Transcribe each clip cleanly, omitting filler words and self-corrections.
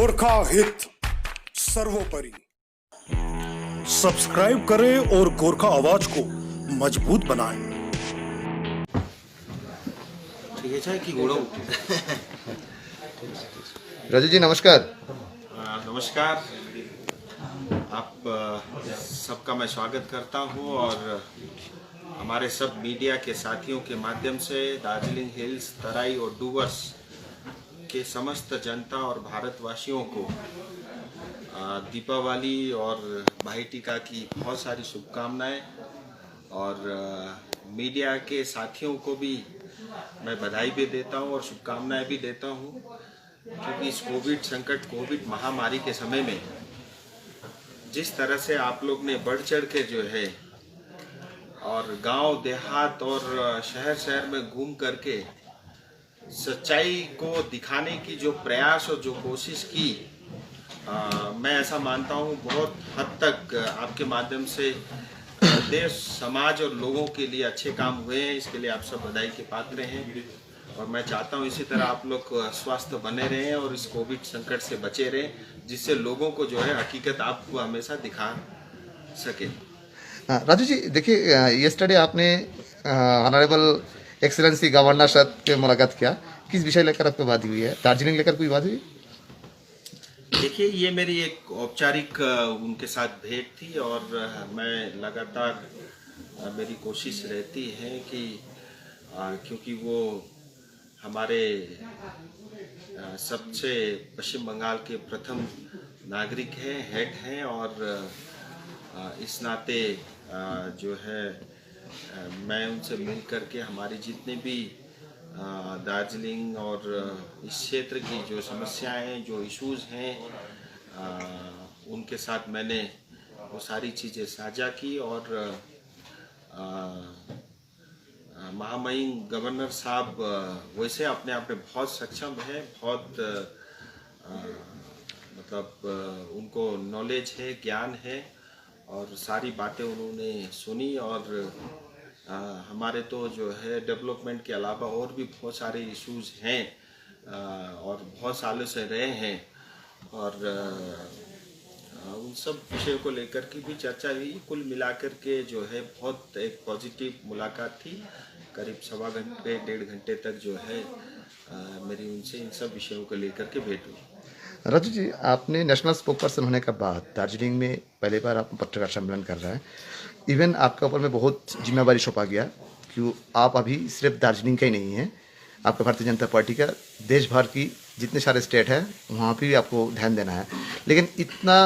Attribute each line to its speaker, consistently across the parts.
Speaker 1: गोरखा हित सर्वोपरि। सब्सक्राइब करें और गोरखा आवाज को मजबूत बनाएं।
Speaker 2: ठीक है चाहे कि घोड़ो।
Speaker 3: राजू जी नमस्कार।
Speaker 2: नमस्कार। आप सबका मैं स्वागत करता हूं और हमारे सब मीडिया के साथियों के माध्यम से दार्जिलिंग हिल्स, तराई और डूवर्स के समस्त जनता और भारतवासियों को दीपावली और भाई टीका की बहुत सारी शुभकामनाएं और मीडिया के साथियों को भी मैं बधाई भी देता हूं और शुभकामनाएं भी देता हूं, क्योंकि इस कोविड संकट, कोविड महामारी के समय में जिस तरह से आप लोग ने बढ़ चढ़ के जो है और गांव देहात और शहर शहर में घूम करके सच्चाई को दिखाने की जो प्रयास और जो कोशिश की, मैं ऐसा मानता हूं बहुत हद तक आपके माध्यम से देश, समाज और लोगों के लिए अच्छे काम हुए हैं। इसके लिए आप सब बधाई के पात्र हैं और मैं चाहता हूं इसी तरह आप लोग स्वस्थ बने रहें और इस कोविड संकट से बचे रहें, जिससे लोगों को जो है हकीकत आपको हमेशा दिखा सके।
Speaker 3: राजू जी देखिए, यस्टरडे आपने ऑनरेबल एक्सीलेंसी गवर्नर साहब के मुलाकात किया, किस विषय लेकर आपको बात हुई है? दार्जिलिंग लेकर कोई बात हुई?
Speaker 2: देखिए, ये मेरी एक औपचारिक उनके साथ भेंट थी और मैं लगातार मेरी कोशिश रहती है कि क्योंकि वो हमारे सबसे पश्चिम बंगाल के प्रथम नागरिक हैं, हेड हैं और इस नाते जो है मैं उनसे मिल करके हमारी जितने भी दार्जिलिंग और इस क्षेत्र की जो समस्याएं हैं, जो इश्यूज़ हैं, उनके साथ मैंने वो सारी चीज़ें साझा की और महामहिम गवर्नर साहब वैसे अपने आप में बहुत सक्षम हैं, बहुत मतलब उनको नॉलेज है, ज्ञान है और सारी बातें उन्होंने सुनी और हमारे तो जो है डेवलपमेंट के अलावा और भी बहुत सारे इश्यूज हैं और बहुत सालों से रहे हैं और उन सब विषयों को लेकर की भी चर्चा हुई। कुल मिलाकर के जो है बहुत एक पॉजिटिव मुलाकात थी। करीब सवा घंटे, 1.5 घंटे तक जो है मेरी उनसे इन सब विषयों को लेकर के भेंट हुई।
Speaker 3: राजू जी, आपने नेशनल स्पोक पर्सन होने के बाद दार्जिलिंग में पहली बार आप पत्रकार सम्मेलन कर रहे हैं। इवन आपके ऊपर में बहुत जिम्मेवारी सौंपा गया कि आप अभी सिर्फ दार्जिलिंग का ही नहीं है, आपका भारतीय जनता पार्टी का देश भर की जितने सारे स्टेट है वहाँ पर भी आपको ध्यान देना है। लेकिन इतना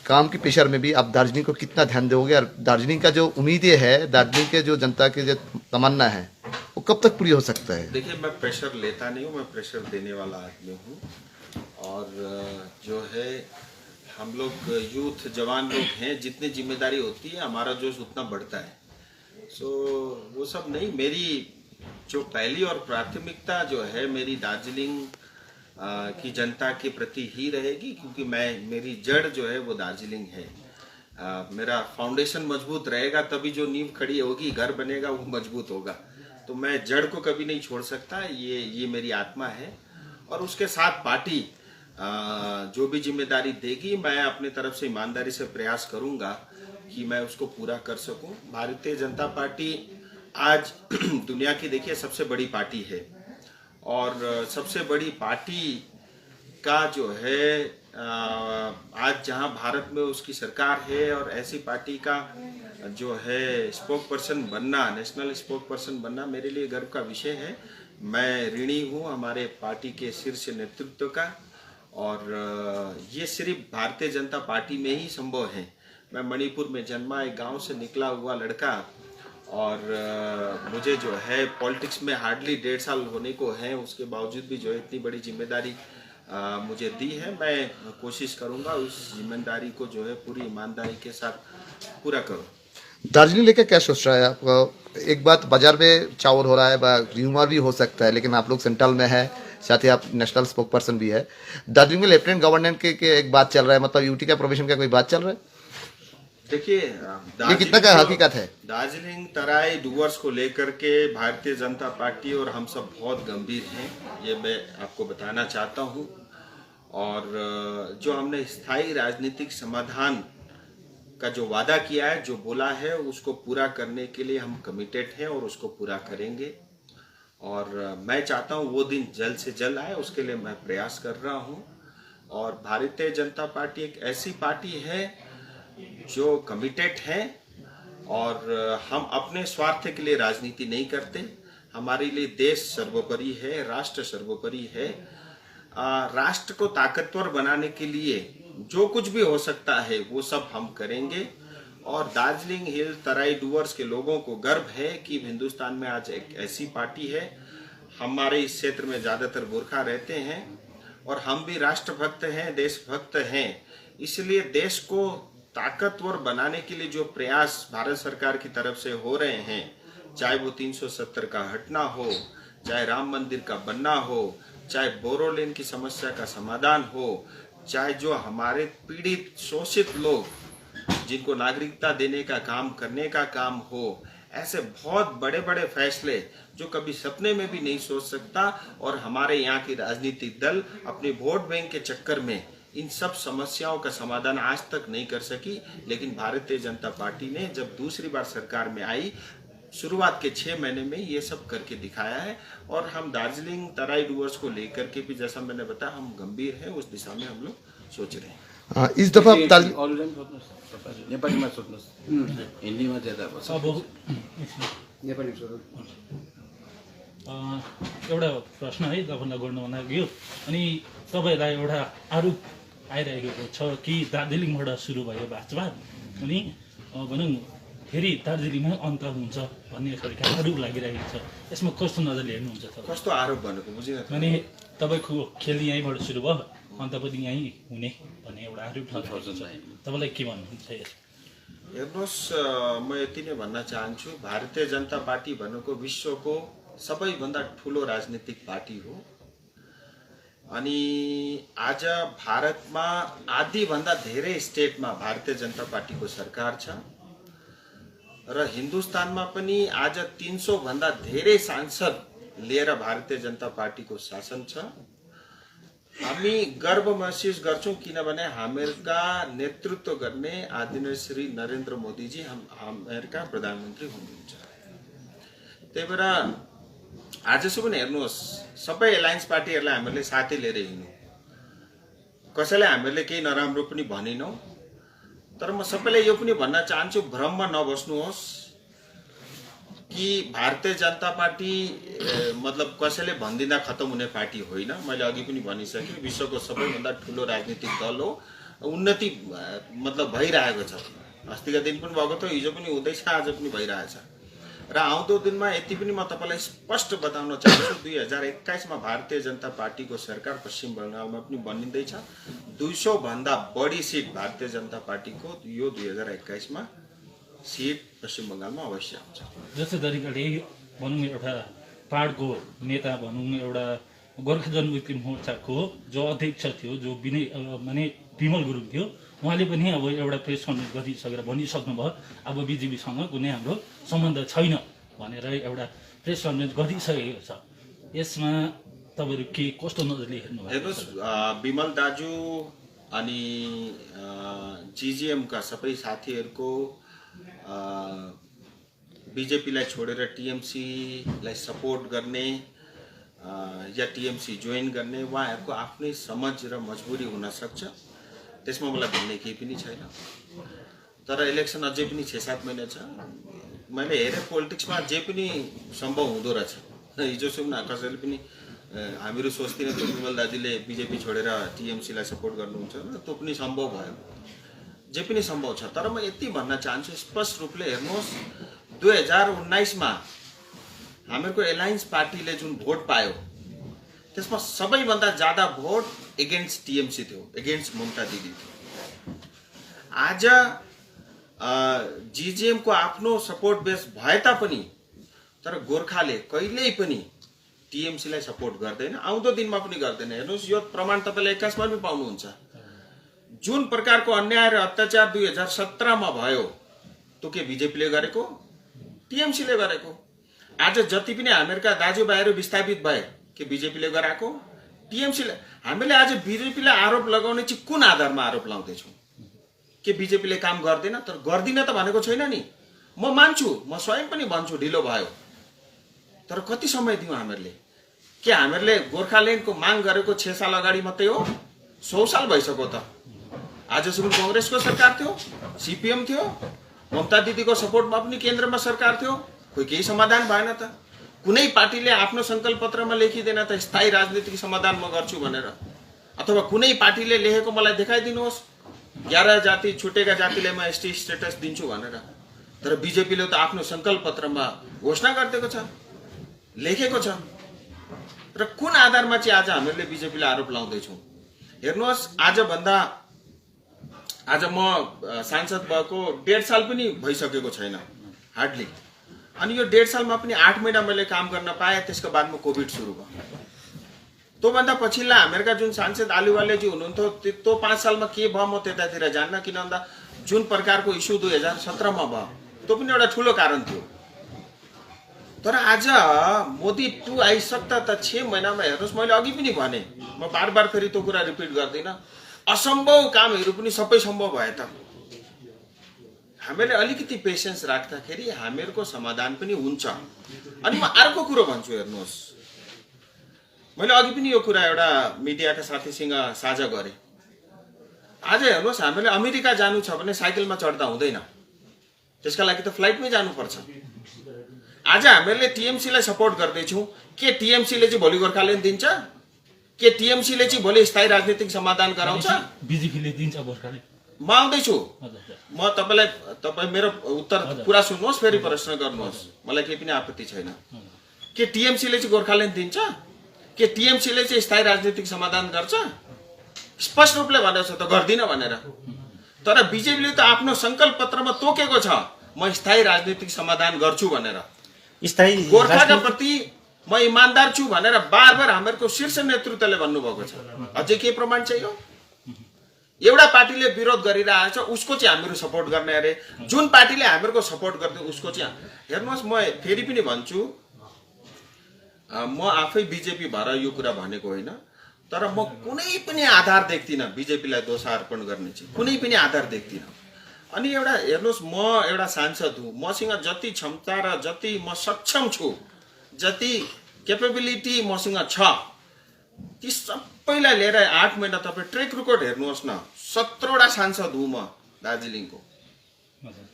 Speaker 3: काम की प्रेशर में भी आप दार्जिलिंग को कितना ध्यान दोगे और दार्जिलिंग का जो उम्मीदें है, दार्जिलिंग के जो जनता के जो तमन्ना है, वो कब तक पूरी हो सकता है?
Speaker 2: देखिए, मैं प्रेशर लेता नहीं हूँ, मैं प्रेशर देने वाला आदमी हूँ और जो है हम लोग यूथ जवान लोग हैं, जितनी जिम्मेदारी होती है हमारा जोश उतना बढ़ता है। सो वो सब नहीं, मेरी जो पहली और प्राथमिकता जो है मेरी दार्जिलिंग की जनता के प्रति ही रहेगी, क्योंकि मेरी जड़ जो है वो दार्जिलिंग है। मेरा फाउंडेशन मजबूत रहेगा तभी जो नींव खड़ी होगी, घर बनेगा, वो मजबूत होगा। तो मैं जड़ को कभी नहीं छोड़ सकता, ये मेरी आत्मा है और उसके साथ पार्टी जो भी जिम्मेदारी देगी मैं अपने तरफ से ईमानदारी से प्रयास करूंगा कि मैं उसको पूरा कर सकूं। भारतीय जनता पार्टी आज दुनिया की देखिए सबसे बड़ी पार्टी है और सबसे बड़ी पार्टी का जो है आज जहां भारत में उसकी सरकार है और ऐसी पार्टी का जो है स्पोक पर्सन बनना, नेशनल स्पोक पर्सन बनना मेरे लिए गर्व का विषय है। मैं ऋणी हूं हमारे पार्टी के शीर्ष नेतृत्व का और ये सिर्फ भारतीय जनता पार्टी में ही संभव है। मैं मणिपुर में जन्मा, एक गांव से निकला हुआ लड़का और मुझे जो है पॉलिटिक्स में हार्डली 1.5 साल होने को है, उसके बावजूद भी जो है इतनी बड़ी जिम्मेदारी मुझे दी है। मैं कोशिश करूंगा उस जिम्मेदारी को जो है पूरी ईमानदारी के साथ पूरा करूं।
Speaker 3: दार्जिलिंग लेकर क्या सोच रहा है आपको? एक बात, बाजार में चावल हो रहा है, र्यूमर भी हो सकता है, लेकिन आप लोग सेंट्रल में है, साथ ही आप नेशनल स्पोक पर्सन भी है। दार्जिलिंग में लेफ्टिनेंट गवर्नर के एक बात चल रहा है, मतलब यूटी का प्रोविजन का कोई बात चल रहा है?
Speaker 2: देखिए,
Speaker 3: ये कितना का हकीकत है?
Speaker 2: दार्जिलिंग तराई डूवर्स को लेकर के भारतीय जनता पार्टी और हम सब बहुत गंभीर हैं, ये मैं आपको बताना चाहता हूँ। और जो हमने स्थायी राजनीतिक समाधान का जो वादा किया है, जो बोला है, उसको पूरा करने के लिए हम कमिटेड हैं और उसको पूरा करेंगे। और मैं चाहता हूं वो दिन जल्द से जल्द आए, उसके लिए मैं प्रयास कर रहा हूं। और भारतीय जनता पार्टी एक ऐसी पार्टी है जो कमिटेड है और हम अपने स्वार्थ के लिए राजनीति नहीं करते। हमारे लिए देश सर्वोपरि है, राष्ट्र सर्वोपरि है। राष्ट्र को ताकतवर बनाने के लिए जो कुछ भी हो सकता है वो सब हम करेंगे। और दार्जिलिंग हिल तराई डुवर्स के लोगों को गर्व है कि हिंदुस्तान में आज एक ऐसी पार्टी है। हमारे इस क्षेत्र में ज्यादातर गोरखा रहते हैं और हम भी राष्ट्रभक्त हैं, देशभक्त हैं। इसलिए देश को ताकतवर बनाने के लिए जो प्रयास भारत सरकार की तरफ से हो रहे हैं, चाहे वो 370 का हटना हो, चाहे राम मंदिर का बनना हो, चाहे बोरोलेन की समस्या का समाधान हो, चाहे जो हमारे पीड़ित शोषित लोग जिनको नागरिकता देने का काम करने का काम हो, ऐसे बहुत बड़े बड़े फैसले जो कभी सपने में भी नहीं सोच सकता। और हमारे यहाँ की राजनीतिक दल अपने वोट बैंक के चक्कर में इन सब समस्याओं का समाधान आज तक नहीं कर सकी। लेकिन भारतीय जनता पार्टी ने जब दूसरी बार सरकार में आई, शुरुआत के 6 महीने में ये सब करके दिखाया है। और हम दार्जिलिंग तराई डुवर्स को लेकर के भी, जैसा मैंने बताया, हम गंभीर हैं, उस दिशा में हम लोग सोच रहे हैं।
Speaker 3: इस दफा दार्जिलिङ
Speaker 4: अरू टाइम सोध्नुहोस् तपाईँ नेपालीमा सोध्नुहोस् हिन्दीमा ज्यादा पर्छ
Speaker 5: अब
Speaker 4: नेपाली सोध्नु
Speaker 5: एउटा प्रश्न है तपाईँलाई गर्नु मन लाग्यो। अनि तपाईँलाई एउटा आरोप आइरहेको छ कि दार्जिलिङबाट सुरु भयो भाजपा, अनि भनौँ फेरि दार्जिलिङमै अन्त हुन्छ भन्ने खालको आरोप लागिरहेको छ। यसमा कस्तो नजरले हेर्नुहुन्छ तपाईँ?
Speaker 2: कस्तो आरोप भनेको बुझिन?
Speaker 5: अनि तपाईँको खेल यहीँबाट सुरु भयो, अन्त पनि यहीँ हुने भन्ने एउटा आरोप लगाएको छ। तपाईँलाई के भन्नुहुन्छ यसमा?
Speaker 2: हेर्नुहोस्, म यति नै भन्न चाहन्छु, भारतीय जनता पार्टी भनेको विश्वको सबैभन्दा ठुलो राजनीतिक पार्टी हो। अनि आज भारतमा आधीभन्दा धेरै स्टेटमा भारतीय जनता पार्टीको सरकार छ र हिन्दुस्तानमा पनि आज 300 भन्दा धेरै सांसद लिएर भारतीय जनता पार्टीको शासन छ। हामी गर्व महसुस गर्छौं किनभने हामीहरूका नेतृत्व गर्ने आदरणीय श्री नरेन्द्र मोदीजी हामीहरूका प्रधानमन्त्री हुनुहुन्छ। त्यही भएर आजसम्म हेर्नुहोस्, सबै एलायन्स पार्टीहरूलाई हामीले साथै लिएर हिँड्यौं, कसैलाई हामीले केही नराम्रो पनि भनिनौं। तर म सबैलाई यो पनि भन्न चाहन्छु, भ्रममा नबस्नुहोस् कि भारतीय जनता पार्टी मतलब कसैले भन्दिँदा खत्म हुने पार्टी होइन। मैले अघि पनि भनिसकेँ, विश्वको सबैभन्दा ठुलो राजनीतिक दल हो। उन्नति मतलब भइरहेको छ, अस्तिका दिन पनि भएको थियो, हिजो पनि हुँदैछ, आज पनि भइरहेछ। र आउँदो दिनमा यति पनि म तपाईलाई स्पष्ट बताउन चाहन्छु, 2021 मा भारतीय जनता पार्टीको सरकार पश्चिम बंगालमा पनि बनिँदैछ। 200 भन्दा बढी सिट भारतीय जनता पार्टीको यो 2021 मा सिट पश्चिम बंगालमा अवश्य आउँछ।
Speaker 5: जस्तै तरिकाले भनौँ एउटा पाहाडको नेता भनौँ, एउटा गोर्खा जनमुक्ति मोर्चाको जो अध्यक्ष थियो, जो माने विमल गुरुङ थियो, उहाँले पनि अब एउटा प्रेस कन्फरेन्स गरिसकेर भनिसक्नुभयो अब बिजेपीसँग कुनै हाम्रो सम्बन्ध छैन भनेर एउटा प्रेस कन्फरेन्स गरिसकेको छ। यसमा तपाईहरु के कस्तो नजरले हेर्नुभएको?
Speaker 2: हेर्नुस्, विमल दाजु अनि जीजीएम का सबै साथीहरुको बीजेपीलाई छोडेर टीएमसी लाई सपोर्ट गर्ने या टीएमसी जोइन गर्ने उहाँहरुको आफ्नै समझ र मजबुरी हुन सक्छ। त्यसमा मलाई भन्ने केही पनि छैन। तर इलेक्सन अझै पनि 6-7 महिना छ। मैले हेरे पोलिटिक्समा जे पनि सम्भव हुँदो रहेछ। हिजोसम्म कसैले पनि हामीहरू सोच्दिन त्यो विमल दाजुले बीजेपी छोडेर टीएमसी लाई सपोर्ट गर्नुहुन्छ, त्यो पनि सम्भव भयो। जे पनि सम्भव छ। तर म यति भन्न चाहन्छु स्पष्ट रूपले, हेर्नुहोस् 2019 मा हामीहरूको एलायन्स पार्टीले जुन भोट पायो त्यसमा सबैभन्दा ज्यादा भोट एगेन्स्ट टीएमसी थियो, एगेन्स्ट ममता दिदी थियो। आज जीजीएम को आफ्नो सपोर्ट बेस भए तापनि तर गोर्खाले कहिल्यै पनि टीएमसी लाई सपोर्ट गर्दैन, आउँदो दिनमा पनि गर्दैन। हेर्नुस्, यो प्रमाण तपाईले 21 मा पनि पाउनुहुन्छ। जुन प्रकारको अन्याय र अत्याचार 2017 मा भयो त्यो के बीजेपीले गरेको, टीएमसी ले गरेको। आज जति पनि हामीहरूका दाजुभाइहरू विस्थापित भए के बीजेपीले गराएको, टिएमसीले हामीले आज बिजेपीलाई आरोप लगाउने चाहिँ कुन आधारमा आरोप लाउँदैछौँ? के बिजेपीले काम गर्दैन? तर गर्दिन त भनेको छैन नि। म मान्छु, म स्वयं पनि भन्छु ढिलो भयो, तर कति समय दियौँ हामीहरूले? के हामीहरूले गोर्खाल्यान्डको माग गरेको 6 साल अगाडि मात्रै हो? 100 साल भइसक्यो त। आजसम्म कांग्रेसको सरकार थियो, सीपीएम थियो, ममता दिदीको सपोर्टमा पनि केन्द्रमा सरकार थियो, कोही केही समाधान भएन त। कुनै पार्टीले आफ्नो संकल्प पत्रमा लेखिदैन त स्थायी राजनीतिक समाधान म गर्छु भनेर, अथवा कुनै पार्टीले लेखेको मलाई देखाइदिनुहोस् 11 जाति छुटेका जातिलाई म एसटी स्टेटस दिन्छु भनेर। तर बिजेपीले त आफ्नो संकल्प पत्रमा घोषणा गरिदिएको छ, लेखेको छ। र कुन आधारमा चाहिँ आज हामीले बिजेपीलाई आरोप लाउँदैछौँ? हेर्नुहोस्, आज म सांसद भएको 1.5 साल पनि भइसकेको छैन, हार्डली। अनि यो 1.5 सालमा पनि 8 महिना मैले काम गर्न पाएँ। त्यसको बादमा कोभिड सुरु भयो। त्योभन्दा पछिल्ला हामीहरूका जुन सांसद आलुवालेजी हुनुहुन्थ्यो, त्यो 5 सालमा के भयो म त्यतातिर जान्न, किन भन्दा जुन प्रकारको इस्यु 2017 मा भयो त्यो पनि एउटा ठुलो कारण थियो। तर आज मोदी 2 आइसक्दा त 6 महिनामा हेर्नुहोस्, मैले अघि पनि भने, म बार फेरि त्यो कुरा रिपिट गर्दिनँ, असम्भव कामहरू पनि सबै सम्भव भए त। हामीले अलिकति पेसेन्स राख्दाखेरि हामीहरूको समाधान पनि हुन्छ। अनि म अर्को कुरो भन्छु, हेर्नुहोस्, मैले अघि पनि यो कुरा एउटा मिडियाका साथीसँग साझा गरेँ। आज हेर्नुहोस्, हामीले अमेरिका जानु छ भने साइकलमा चढ्दा हुँदैन, त्यसका लागि त फ्लाइटमै जानुपर्छ। आज हामीले टिएमसीलाई सपोर्ट गर्दैछौँ, के टिएमसीले चाहिँ भोलि गोर्खाल्यान्ड दिन्छ? के टिएमसीले चाहिँ भोलि स्थायी राजनीतिक समाधान गराउँछ?
Speaker 5: बिजेपीले दिन्छ गोर्खाल्यान्ड?
Speaker 2: म आउँदैछु, म तपाईँ मेरो उत्तर पुरा सुन्नुहोस्, फेरि प्रश्न गर्नुहोस्, मलाई केही पनि आपत्ति छैन। के टिएमसीले चाहिँ गोर्खाल्यान्ड दिन्छ? के टिएमसीले चाहिँ स्थायी राजनीतिक समाधान गर्छ? स्पष्ट रूपले भनेको छ त गर्दिन भनेर। तर बिजेपीले त आफ्नो संकल्प पत्रमा तोकेको छ, म स्थायी राजनीतिक समाधान गर्छु भनेर। गोर्खाका प्रति म इमान्दार छु भनेर बार हामीहरूको शीर्ष नेतृत्वले भन्नुभएको छ। अझै के प्रमाण चाहियो? एउटा पार्टीले विरोध गरिरहेको छ, उसको चाहिँ हामीहरू सपोर्ट गर्ने अरे। जुन पार्टीले हामीहरूको सपोर्ट गर्दै उसको चाहिँ हेर्नुहोस्, म फेरि पनि भन्छु, म आफै बिजेपी भएर यो कुरा भनेको होइन, तर म कुनै पनि आधार देख्दिनँ बिजेपीलाई दोषारोपण गर्ने चाहिँ, कुनै पनि आधार देख्दिनँ। अनि एउटा हेर्नुहोस्, म एउटा सांसद हुँ, मसँग जति क्षमता र जति म सक्षम छु, जति क्यापेबिलिटी मसँग छ, ती सबैलाई लिएर 8 महिना तपाईँ ट्रेक रेकर्ड हेर्नुहोस् न, 17वटा सांसद हुँ म दार्जिलिङको।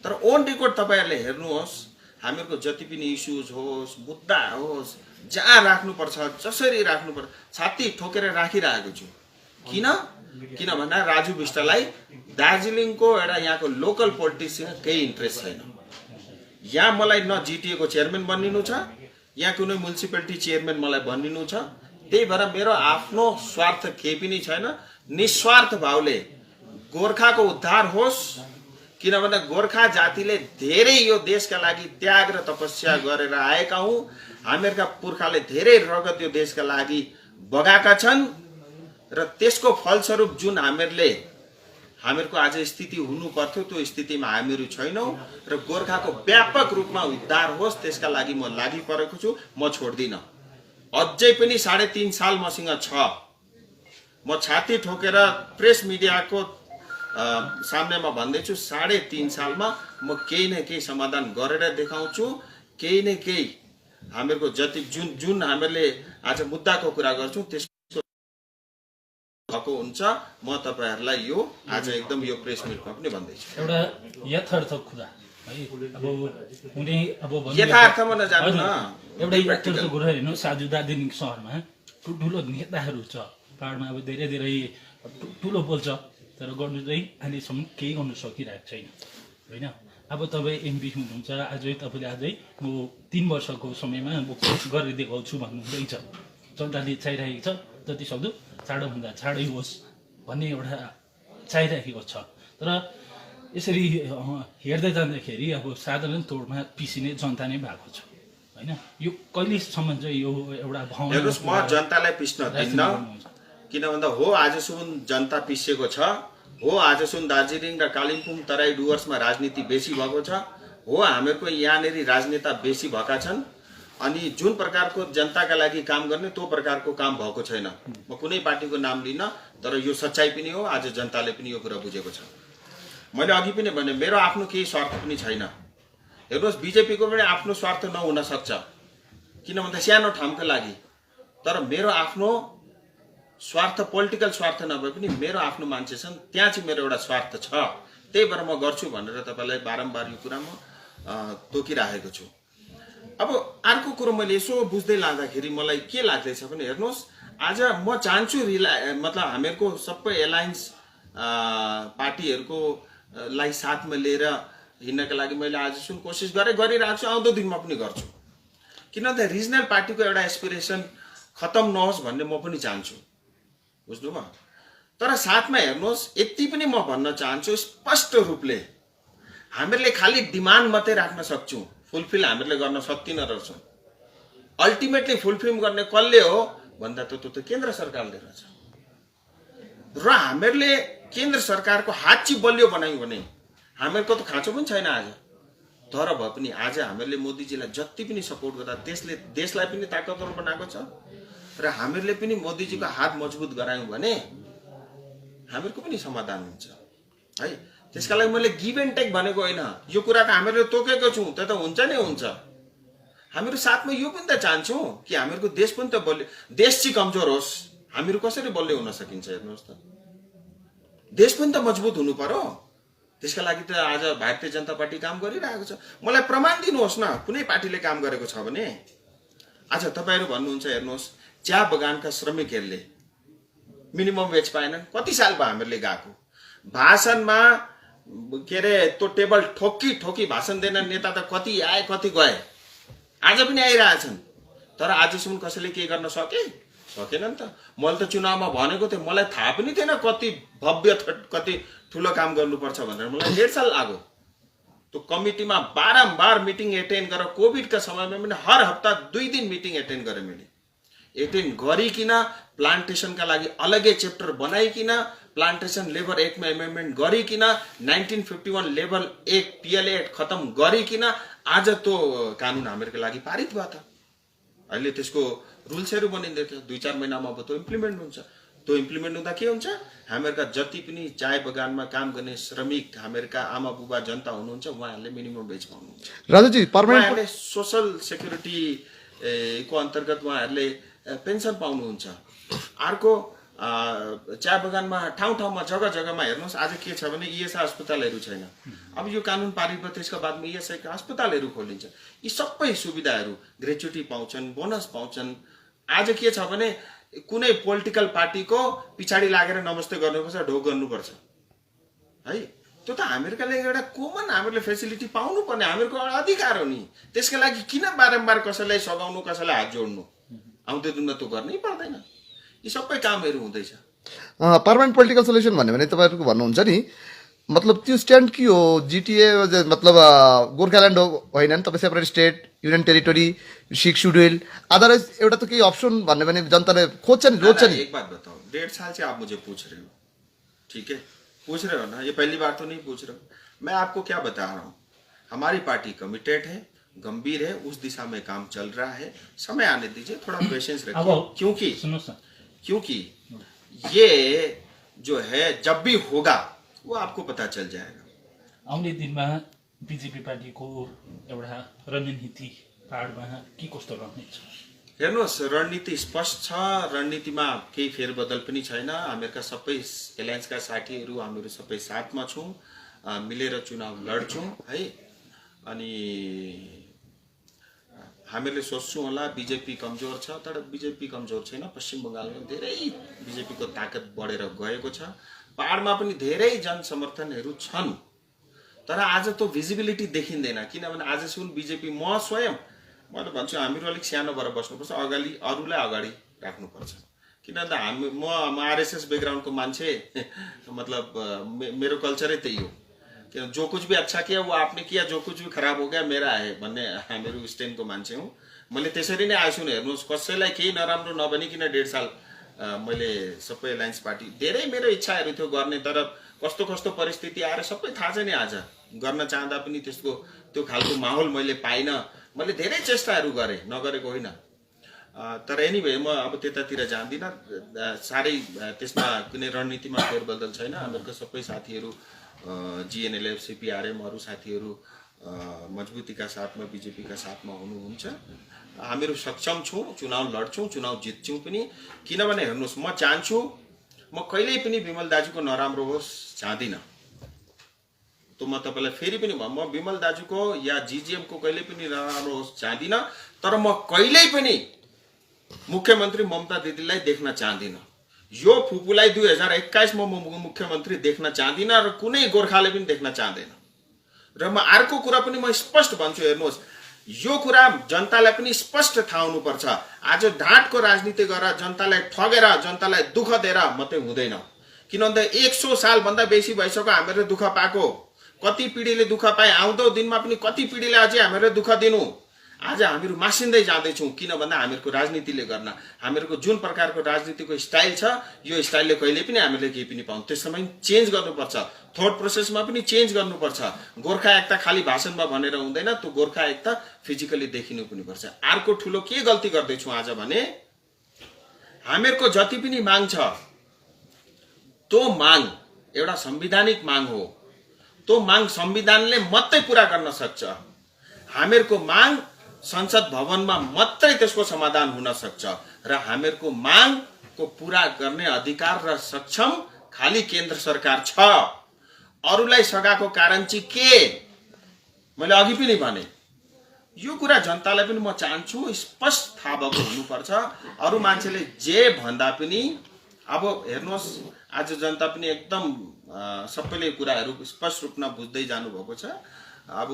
Speaker 2: तर ओन रेकर्ड तपाईँहरूले हेर्नुहोस्, हामीहरूको जति पनि इस्युज होस्, मुद्दा होस्, जहाँ राख्नुपर्छ जसरी राख्नुपर्छ छाती ठोकेर राखिरहेको छु। किनभने राजु विष्टलाई दार्जिलिङको एउटा यहाँको लोकल पोलिटिक्ससँग केही इन्ट्रेस्ट छैन। यहाँ मलाई न जिटिएको चेयरम्यान बनिनु छ, यहाँ कुनै म्युनिसिपालिटी चेयरम्यान मलाई बनिनु छ। त्यही भएर मेरो आफ्नो स्वार्थ केही पनि छैन। निस्वार्थ भावले गोर्खाको उद्धार होस्, किनभने गोर्खा जातिले धेरै यो देशका लागि त्याग र तपस्या गरेर आएका हौँ। हामीहरूका पुर्खाले धेरै रगत यो देशका लागि बगाएका छन् र त्यसको फलस्वरूप जुन हामीहरूको आज स्थिति हुनु पर्थ्यो त्यो स्थितिमा हामीहरू छैनौँ र गोर्खाको व्यापक रूपमा उद्धार होस् त्यसका लागि म लागि परेको छु। म छोड्दिनँ। अझै पनि 3.5 साल मसँग छ। म छाती ठोकेर प्रेस मिडियाको सामनेमा भन्दैछु, 3.5 सालमा म केही न केही समाधान गरेर देखाउँछु। केही न केही हामीहरूको जति जुन हामीहरूले आज मुद्दाको कुरा गर्छौँ त्यसको भएको हुन्छ। म तपाईहरुलाई यो आज एकदम यो प्रेस मिटमा पनि भन्दैछु।
Speaker 5: एउटा यथार्थ कुरा है, अब कुनै अब
Speaker 2: यथार्थमा नजानु न।
Speaker 5: एउटा यथार्थ कुरा हेर्नु, साजु दार्जिलिङ शहरमा ठुलो नेताहरू छ, पाहाडमा अब धेरै ठुलो बोल्छ, तर गर्नु चाहिँ अहिलेसम्म केही गर्नु सकिरहेको छैन होइन। अब तपाईँ एमपी हुनुहुन्छ, तपाईँले म 3 वर्षको समयमा म गरेर देखाउँछु भन्नुहुँदैछ। जनताले चाहिरहेको छ जति सक्दो चाँडोभन्दा चाँडै होस् भन्ने एउटा चाहिरहेको छ। तर यसरी हेर्दै जाँदाखेरि अब साधारण तौरमा पिसिने जनता नै भएको छ होइन। यो कहिलेसम्म चाहिँ यो एउटा भावना?
Speaker 2: हेर्नुहोस्, म जनतालाई पिस्न दिन्न, किन भन्दा हो आजसम्म जनता पिसेको छ। हो आजसम्म दार्जिलिङ र कालिम्पोङ तराई डुवर्समा राजनीति बेसी भएको छ। हो हामीहरूको यहाँनेरि राजनेता बेसी भएका छन्। अनि जुन प्रकारको जनताका लागि काम गर्ने त्यो प्रकारको काम भएको छैन। म कुनै पार्टीको नाम लिन, तर यो सच्चाइ पनि हो। आज जनताले पनि यो कुरा बुझेको छ। मैले अघि पनि भने मेरो आफ्नो केही स्वार्थ पनि छैन। हेर्नुहोस्, बिजेपीको पनि आफ्नो स्वार्थ नहुन सक्छ, किन भन्दा सानो ठाउँका लागि। तर मेरो आफ्नो स्वार्थ, पोलिटिकल स्वार्थ नभए पनि मेरो आफ्नो मान्छे छन्, त्यहाँ चाहिँ मेरो एउटा स्वार्थ छ। त्यही भएर म गर्छु भनेर तपाईँलाई बारम्बार यो कुरा म तोकिराखेको छु। अब अर्को कुरो मैले यसो बुझ्दै लाँदाखेरि मलाई के लाग्दैछ भने, हेर्नुहोस्, आज म चाहन्छु मतलब हामीहरूको सबै एलायन्स पार्टीहरूको लाई साथमा लिएर हिँड्नका लागि मैले आजसम्म कोसिस गरिरहेको छु, आउँदो दिनमा पनि गर्छु। किनभने रिजनल पार्टीको एउटा एस्पिरेसन खत्तम नहोस् भन्ने म पनि चाहन्छु, बुझ्नुभयो। तर साथमा हेर्नुहोस्, यति पनि म भन्न चाहन्छु स्पष्ट रूपले, हामीहरूले खालि डिमान्ड मात्रै राख्न सक्छौँ, फुलफिल हामीहरूले गर्न सक्दिन रहेछौँ। अल्टिमेटली फुलफिल गर्ने कसले हो भन्दा त्यो त केन्द्र सरकारले रहेछ। र हामीहरूले केन्द्र सरकारको हात चाहिँ बलियो बनायौँ भने हामीहरूको त खाँचो पनि छैन आज। तर भए पनि आज हामीहरूले मोदीजीलाई जति पनि सपोर्ट गर्दा त्यसले देशलाई पनि ताकतवर बनाएको छ। र हामीहरूले पनि मोदीजीको हात मजबुत गरायौँ भने हामीहरूको पनि समाधान हुन्छ है। त्यसका लागि मैले गिभ एन्ड टेक भनेको होइन, यो कुरा त हामीहरूले तोकेको छौँ, त्यो त हुन्छ नै हुन्छ। हामीहरू साथमा यो पनि त चाहन्छौँ कि हामीहरूको देश पनि त बलियो, देश चाहिँ कमजोर होस्, हामीहरू कसरी बलियो हुन सकिन्छ। हेर्नुहोस् त, देश पनि त मजबुत हुनु पर्यो। त्यसका लागि त आज भारतीय जनता पार्टी काम गरिरहेको छ। मलाई प्रमाण दिनुहोस् न कुनै पार्टीले काम गरेको छ भने। आज तपाईँहरू भन्नुहुन्छ, हेर्नुहोस्, चिया बगानका श्रमिकहरूले मिनिमम वेज पाएनन्। कति साल भयो हामीहरूले गएको भाषणमा, के अरे त्यो टेबल ठोकी ठोकी भाषण दिने नेता त कति आए कति गए, आज पनि आइरहेछन्। तर आजसम्म कसैले के गर्न सकेन नि त। मैले त चुनावमा भनेको थिएँ, मलाई थाहा पनि थिएन कति भव्य कति ठुलो काम गर्नुपर्छ भनेर। मलाई 1.5 साल लाग्यो। त्यो कमिटीमा बारम्बार मिटिङ एटेन्ड गरेर, कोभिडका समयमा पनि हर हप्ता 2 दिन मिटिङ एटेन्ड गरेँ मैले। एटेन्ड गरिकन प्लान्टेसनका लागि अलग्गै चेप्टर बनाइकन, प्लान्टेसन लेबर एक्टमा एमेन्डमेन्ट गरिकन, 1951 लेबर एक्ट PLA एक्ट खत्तम गरिकन आज त्यो कानुन हामीहरूको लागि पारित भयो त। अहिले त्यसको रुल्सहरू बनिँदै थियो, 2-4 महिनामा अब त्यो इम्प्लिमेन्ट हुन्छ। त्यो इम्प्लिमेन्ट हुँदा के हुन्छ, हामीहरूका जति पनि चाय बगानमा काम गर्ने श्रमिक, हामीहरूका आमा बुबा जनता हुनुहुन्छ, उहाँहरूले मिनिमम वेज पाउनुहुन्छ।
Speaker 3: राजुजी, पर्मानेन्ट
Speaker 2: उहाँहरूले सोसल सेक्युरिटी को अन्तर्गत उहाँहरूले पेन्सन पाउनुहुन्छ। अर्को चिया बगानमा ठाउँ ठाउँमा जग्गा जग्गामा हेर्नुहोस्, आज के छ भने ESI अस्पतालहरू छैन। अब यो कानुन पारित भयो, त्यसका बादमा ESI का अस्पतालहरू खोलिन्छ। यी सबै सुविधाहरू, ग्रेच्युटी पाउँछन्, बोनस पाउँछन्। आज के छ भने कुनै पोलिटिकल पार्टीको पछाडि लागेर नमस्ते गर्नुपर्छ, ढोक गर्नुपर्छ है। त्यो त हामीहरूको लागि एउटा कमन हामीहरूले फेसिलिटी पाउनु पर्ने हामीहरूको अधिकार हो नि। त्यसका लागि किन बारम्बार कसैलाई सघाउनु, कसैलाई हात जोड्नु? आउँदो दिनमा त्यो गर्नै पर्दैन। यी सबै कामहरू हुँदैछ।
Speaker 3: पर्मानेन्ट पोलिटिकल सोल्युसन भन्यो भने तपाईँहरूको भन्नुहुन्छ नि, मतलब त्यो स्ट्यान्ड के हो? GTA मतलब गोर्खाल्यान्ड होइन नि, तपाईँ separate state, union territory, 6 schedule, otherwise एउटा त केही अप्सन भन्यो भने जनताले खोज्छ नि, रोज्छ नि।
Speaker 2: एक बात बताओ, 1.5 साल से आप मुझे पूछ रहे हो, ठीक है, पूछ रहे हो ना, ये पहली बार तो नहीं पूछ रहे हो। मैं आपको क्या बता रहा हूँ, हमारी पार्टी कमिटेड है, गंभीर है, उस दिशा में काम चल रहा है। समय आने दीजिए, थोड़ा पेशेंस रखिए, क्योंकि ये जो है जब भी होगा वो आपको पता चल जाएगा।
Speaker 5: आउने दिनमा बीजेपी पार्टीको एउटा रणनीति पाहाडमा के कस्तो रहनेछ?
Speaker 2: हेर्नुहोस्, रणनीति स्पष्ट छ। रणनीतिमा केही फेरबदल पनि छैन। हामीहरूका सबै एलायन्सका साथीहरू हामीहरू सबै साथमा छौँ, मिलेर चुनाव लड्छौँ है। अनि हामीहरूले सोच्छौँ होला बिजेपी कमजोर छ, तर बिजेपी कमजोर छैन। पश्चिम बङ्गालमा धेरै बिजेपीको ताकत बढेर गएको छ। पहाडमा पनि धेरै जनसमर्थनहरू छन्, तर आज त्यो भिजिबिलिटी देखिँदैन। किनभने आजसम्म बिजेपी, म स्वयं मैले भन्छु, हामीहरू अलिक सानो भएर बस्नुपर्छ, अगाडि अरूलाई अगाडि राख्नुपर्छ। किनभने म RSS ब्याकग्राउन्डको मान्छे, मतलब मेरो कल्चरै त्यही हो। कि जो कुछ भी अच्छा किया वो आपने किया, जो कुछ भी खराब हो गया मेरा है भन्ने हामीहरू स्ट्यान्डको मान्छे हुँ। मैले त्यसरी नै आएको छु। हेर्नुहोस्, कसैलाई केही नराम्रो नभनिकन 1.5 साल मैले सबै एलायन्स पार्टी, धेरै मेरो इच्छाहरू थियो गर्ने, तर कस्तो कस्तो परिस्थिति आएर सबै थाहा छ नि। आज गर्न चाहँदा पनि त्यसको त्यो खालको माहौल मैले पाइनँ। मैले धेरै चेष्टाहरू गरेँ, नगरेको होइन। तर एनिवे म अब त्यतातिर जान्दिनँ। साह्रै त्यसमा कुनै रणनीतिमा फेरबदल छैन। हामीहरूको सबै साथीहरू जिएनएलएफ, सीपीआरएम अरू साथीहरू मजबुतीका साथमा बीजेपीका साथमा हुनुहुन्छ। हामीहरू सक्षम छौँ, चुनाव लड्छौँ, चुनाव जित्छौँ पनि। किनभने हेर्नुहोस्, म चाहन्छु म कहिल्यै पनि विमल दाजुको नराम्रो होस् चाहदिनँ। तो म तपाईलाई फेरि पनि म विमल दाजुको या जीजीएमको कहिल्यै पनि नराम्रो होस् चाहदिनँ। तर म कहिल्यै पनि मुख्यमन्त्री ममता दिदीलाई देख्न चाहदिनँ। यो फुपूलाई 2021 मा म मुख्यमन्त्री देख्न चाहदिनँ र कुनै गोर्खाले पनि देख्न चाहदैन। र म अर्को कुरा पनि म स्पष्ट भन्छु, हेर्नुहोस्, यो कुरा जनतालाई पनि स्पष्ट थाहा हुनुपर्छ। आज ढाँटको राजनीति गरेर जनतालाई ठगेर जनतालाई दुःख दिएर मात्रै हुँदैन। किनभने 100 साल भन्दा बेसी भइसक्यो हामीहरूले दुःख पाएको। कति पिढीले दुःख पाए, आउँदो दिनमा पनि कति पिढीले अझै हामीहरूले दुःख दिनु। आज हामीहरू मासिँदै जाँदैछौँ। किन भन्दा हामीहरूको राजनीतिले गर्न, हामीहरूको जुन प्रकारको राजनीतिको स्टाइल छ, यो स्टाइलले कहिले पनि हामीले केही पनि पाउँ। त्यसमा चेन्ज गर्नुपर्छ, थोट प्रोसेसमा पनि चेन्ज गर्नुपर्छ। गोर्खा एकता खालि भाषणमा भनेर हुँदैन, त्यो गोर्खा एकता फिजिकली देखिनु पनि पर्छ। अर्को ठुलो के गल्ती गर्दैछौँ आज भने, हामीहरूको जति पनि माग छ त्यो माग एउटा संवैधानिक माग हो। त्यो माग संविधानले मात्रै पूरा गर्न सक्छ। हामीहरूको माग संसद भवनमा मात्रै त्यसको समाधान हुन सक्छ र हामीहरूको मागको पूरा गर्ने अधिकार र सक्षम खाली केन्द्र सरकार छ। अरूलाई सघाएको कारण चाहिँ के, मैले अघि पनि भने, यो कुरा जनतालाई पनि म चाहन्छु स्पष्ट थाहा भएको हुनुपर्छ। अरू मान्छेले जे भन्दा पनि अब हेर्नुहोस्, आज जनता पनि एकदम सबैले कुराहरू स्पष्ट रूपमा बुझ्दै जानुभएको छ। अब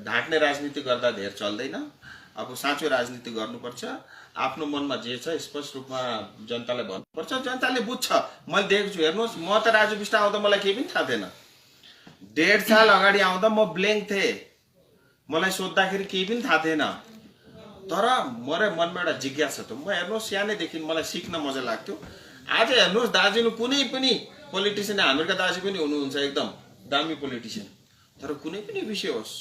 Speaker 2: ढाँट्ने राजनीति गर्दा धेर चल्दैन। अब साँचो राजनीति गर्नुपर्छ। आफ्नो मनमा जे छ स्पष्ट रूपमा जनतालाई भन्नुपर्छ। जनताले बुझ्छ। मैले देखेको छु, हेर्नुहोस्, म त राजु बिष्ट आउँदा मलाई केही पनि थाहा थिएन। 1.5 साल अगाडि आउँदा म ब्ल्याङ्क थिएँ। मलाई सोद्धाखेरि केही पनि थाहा थिएन। तर मेरो मनमा एउटा जिज्ञासा थियो। म हेर्नुहोस्, सानैदेखि मलाई सिक्न मजा लाग्थ्यो। आज हेर्नुहोस्, दार्जिलिङ कुनै पनि पोलिटिसियन, हामीहरूका दाजु पनि हुनुहुन्छ एकदम दामी पोलिटिसियन, तर कुनै पनि विषय होस्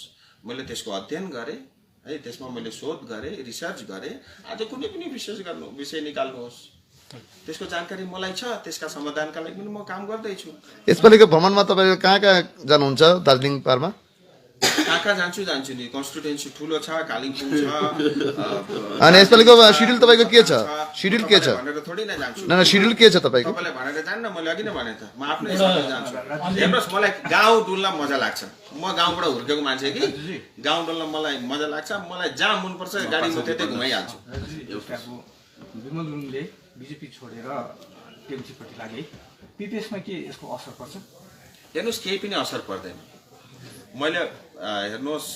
Speaker 2: मैले त्यसको अध्ययन गरेँ है, त्यसमा मैले शोध गरेँ, रिसर्च गरेँ। आज कुनै पनि विषय निकाल्नुहोस्, त्यसको जानकारी मलाई छ। त्यसका समाधानका लागि पनि म काम गर्दैछु।
Speaker 3: यसपालिको भ्रमणमा तपाईँ कहाँ जानुहुन्छ दार्जिलिङ पारमा?
Speaker 2: कहाँ जान्छु नि। कन्स्टिट्युएन्सी ठुलो छ, कालिम्पोङ छ।
Speaker 3: अनि यसपालिको सिड्युल तपाईँको के छ? सिड्युल के छ
Speaker 2: भनेर थोरै नै जान्छु।
Speaker 3: न सिड्युल के छ तपाईँको?
Speaker 2: तपाईँलाई भनेर जान्न, मैले अघि नै भने त म आफ्नै हिसाबले जान्छु। हेर्नुहोस्, मलाई गाउँ डुल्न मजा लाग्छ। म गाउँबाट हुर्केको मान्छे कि गाउँ डुल्न मलाई मजा लाग्छ। मलाई जहाँ मनपर्छ गाडी म त्यतै घुमाइहाल्छु।
Speaker 6: विमल गुरुङले बिजेपी छोडेर टिएमसीपट्टि लागे, पिपिएसमा के यसको असर पर्छ?
Speaker 2: हेर्नुहोस्, केही पनि असर पर्दैन। मैले हेर्नुहोस्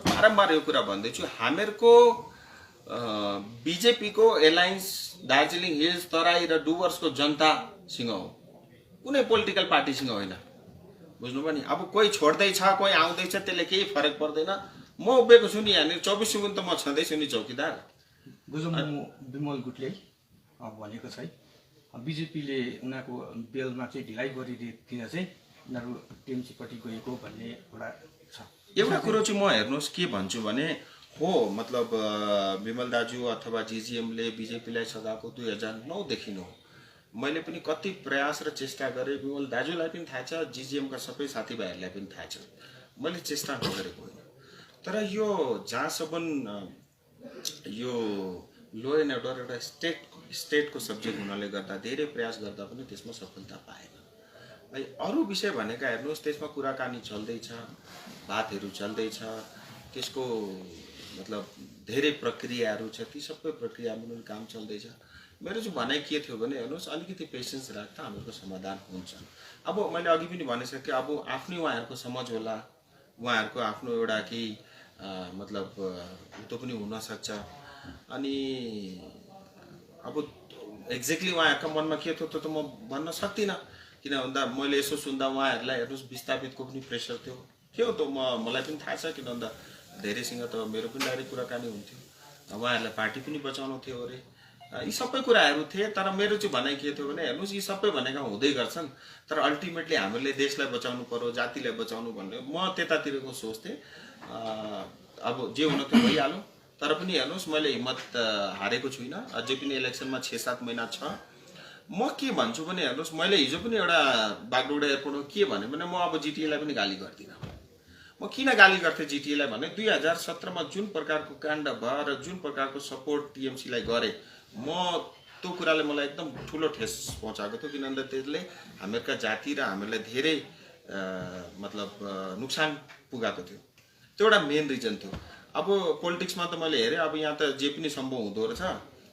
Speaker 2: बारम्बार यो कुरा भन्दैछु, हामीहरूको बिजेपीको एलायन्स दार्जिलिङ हिल्स, तराई र डुवर्सको जनतासँग हो, कुनै पोलिटिकल पार्टीसँग होइन। बुझ्नुभयो नि? अब कोही छोड्दैछ, कोही आउँदैछ, त्यसले केही फरक पर्दैन। म उभिएको छु नि यहाँनिर 24 सुकुन त म छँदैछु नि चौकीदार।
Speaker 6: बुझौँ, विमल गुटले भनेको चाहिँ बिजेपीले उनीहरूको बेलमा चाहिँ ढिलाइ गरिदिएर चाहिँ उनीहरू टिएमसीपट्टि गएको भन्ने एउटा छ।
Speaker 2: एउटा कुरो चाहिँ म हेर्नुहोस् के भन्छु भने, हो मतलब विमल दाजु अथवा जीजीएमले बिजेपीलाई सघाएको 2009 देखि हो। मैले पनि कति प्रयास र चेष्टा गरेँ। विमल दाजुलाई पनि थाहा छ, जीजीएमका सबै साथीभाइहरूलाई पनि थाहा छ। मैले चेष्टा नगरेको होइन। तर यो जहाँसम्म यो लो एन्ड अर्डर एउटा स्टेटको सब्जेक्ट हुनाले गर्दा धेरै प्रयास गर्दा पनि त्यसमा सफलता पाएन। अरू विषय भनेका हेर्नुहोस्, त्यसमा कुराकानी चल्दैछ, बातहरू चल्दैछ, त्यसको मतलब धेरै प्रक्रियाहरू छ, ती सबै प्रक्रियामा काम चल्दैछ। मेरो चाहिँ भनाइ के थियो भने, हेर्नुहोस्, अलिकति पेसेन्स राख्दा हामीहरूको समाधान हुन्छ। अब मैले अघि पनि भनिसकेँ, अब आफ्नै उहाँहरूको समझ होला, उहाँहरूको आफ्नो एउटा केही मतलब त्यो पनि हुनसक्छ। अनि अब एक्ज्याक्टली उहाँहरूको मनमा के थियो त्यो त म भन्न सक्दिनँ। किन भन्दा मैले यसो सुन्दा उहाँहरूलाई हेर्नुहोस् विस्थापितको पनि प्रेसर थियो त मलाई पनि थाहा छ। किन भन्दा धेरैसँग त मेरो पनि डाइरेक्ट कुराकानी हुन्थ्यो। उहाँहरूलाई पार्टी पनि बचाउनु थियो अरे, यी सबै कुराहरू थिए। तर मेरो चाहिँ भनाइ के थियो भने हेर्नुहोस् यी सबै भनेका हुँदै गर्छन्, तर अल्टिमेटली हामीले देशलाई बचाउनु पर्यो, जातिलाई बचाउनु भन्ने म त्यतातिरको सोच थिएँ। अब जे हुन त भइहाल्यो, तर पनि हेर्नुहोस् मैले हिम्मत हारेको छुइनँ। अझै पनि इलेक्सनमा 6-7 महिना छ। म के भन्छु भने हेर्नुहोस् मैले हिजो पनि एउटा बागडोग्रा एयरपोर्टमा के भने म अब जिटिएलाई पनि गाली गर्दिनँ। म किन गाली गर्थेँ जिटिएलाई भने 2017मा जुन प्रकारको काण्ड भयो र जुन प्रकारको सपोर्ट टिएमसीलाई गरे, म त्यो कुराले मलाई एकदम ठुलो ठेस पहुँचाएको थियो। किनभने त्यसले हामीहरूका जाति र हामीहरूलाई धेरै मतलब नुक्सान पुगाएको थियो। त्यो एउटा मेन रिजन थियो। अब पोलिटिक्समा त मैले हेरेँ, अब यहाँ त जे पनि सम्भव हुँदो रहेछ।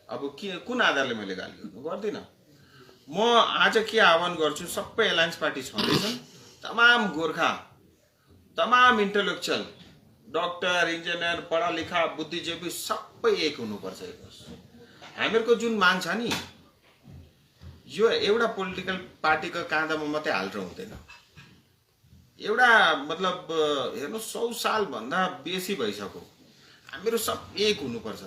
Speaker 2: अब के कुन आधारले मैले गाली गर्दिनँ। म आज के आह्वान गर्छु, सबै एलायन्स पार्टी छँदैछन्, तमाम गोर्खा, तमाम इन्टेलेक्चुअल, डक्टर, इन्जिनियर, पढा लेखा, बुद्धिजीवी सबै एक हुनुपर्छ। हामीहरूको जुन माग छ नि, यो एउटा पोलिटिकल पार्टीको काँधामा मात्रै हालेर हुँदैन। एउटा मतलब हेर्नु 100 सालभन्दा बेसी भइसक्यो, हामीहरू सब एक हुनुपर्छ।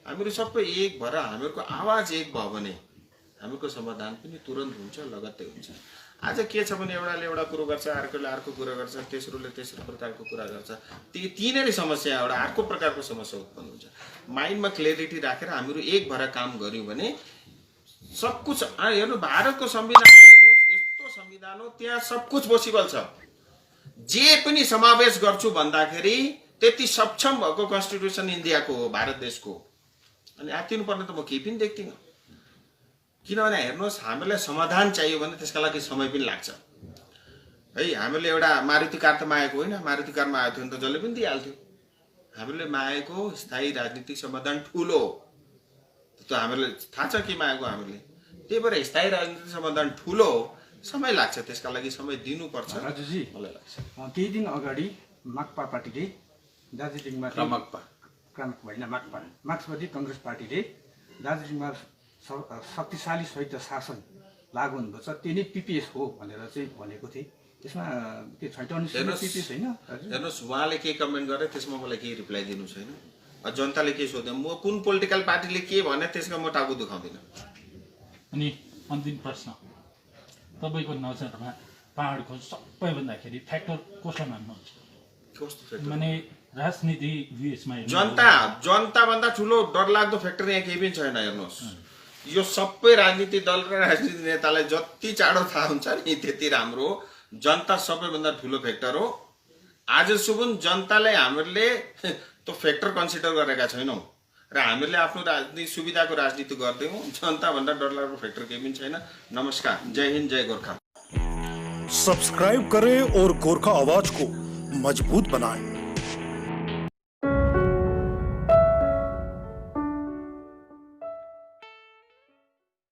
Speaker 2: हामीहरू सबै एक भएर हामीहरूको आवाज एक भयो भने हामीहरूको समाधान पनि तुरन्त हुन्छ, लगत्तै हुन्छ। आज के छ भने एउटाले एउटा कुरो गर्छ, अर्कोले अर्को कुरा गर्छ, तेस्रोले तेस्रो प्रकारको कुरा गर्छ। तीनै समस्या एउटा अर्को प्रकारको समस्या उत्पन्न हुन्छ। माइन्डमा क्ल्यारिटी राखेर हामीहरू एक भएर काम गर्यौँ भने सब कुछ हेर्नु, भारतको संविधान हेर्नुहोस्, यस्तो संविधान हो त्यहाँ सब कुछ पोसिबल छ। जे पनि समावेश गर्छु भन्दाखेरि त्यति सक्षम भएको कन्स्टिट्युसन इन्डियाको हो, भारत देशको। अनि आत्तिनु पर्ने त म केही पनि देख्दिनँ। किनभने हेर्नुहोस्, हामीलाई समाधान चाहियो भने त्यसका लागि समय पनि लाग्छ है। हामीले एउटा मारुति कार त मागेको होइन, मारुति कारमा आएको थियो भने त जसले पनि दिइहाल्थ्यो। हामीले मागेको स्थायी राजनीतिक समाधान ठुलो हो। त्यो हामीलाई थाहा छ के मागेको हामीले। त्यही भएर स्थायी राजनीतिक समाधान ठुलो हो, समय लाग्छ, त्यसका लागि समय दिनुपर्छ
Speaker 6: राजुजी।
Speaker 2: मलाई लाग्छ
Speaker 6: केही दिन अगाडि माकपा पार्टीले दार्जिलिङमा मार्क्सवादी कङ्ग्रेस पार्टीले दार्जिलिङमा शक्तिशाली स्वायत्त शासन लागू हुनुपर्छ, त्यो नै पिपिएस हो भनेर चाहिँ भनेको थिए। त्यसमा के छैटौँ पिपिएस होइन?
Speaker 2: हेर्नुहोस्, उहाँले के कमेन्ट गरे त्यसमा मलाई केही रिप्लाई दिनु छैन। जनताले के सोध्यो, म कुन पोलिटिकल पार्टीले के भने त्यसमा म टाउको दुखाउँदिनँ।
Speaker 5: अनि अन्तिम प्रश्न, तपाईँको नजरमा पहाडको सबैभन्दाखेरि फ्याक्टर कसलाई मान्नुहुन्छ? माने राजनीति उयसमा
Speaker 2: जनताभन्दा ठुलो डरलाग्दो फ्याक्टर यहाँ केही पनि छैन। हेर्नुहोस्, यो सबै राजनीति दल र राजनीति नेतालाई जति चाँडो थाहा हुन्छ नि त्यति राम्रो। जनता सबैभन्दा ठुलो फ्याक्टर हो। आजसम्म जनताले हामीहरूले त्यो फ्याक्टर कन्सिडर गरेका छैनौँ र हामीहरूले आफ्नो राजनीति सुविधाको राजनीति गर्दैनौँ। जनताभन्दा डरलाग्दो फ्याक्टर केही पनि छैन। नमस्कार, जय हिन्द, जय गोर्खा।
Speaker 1: सब्सक्राइब करें और गोरखा आवाज को मजबूत बनाएं।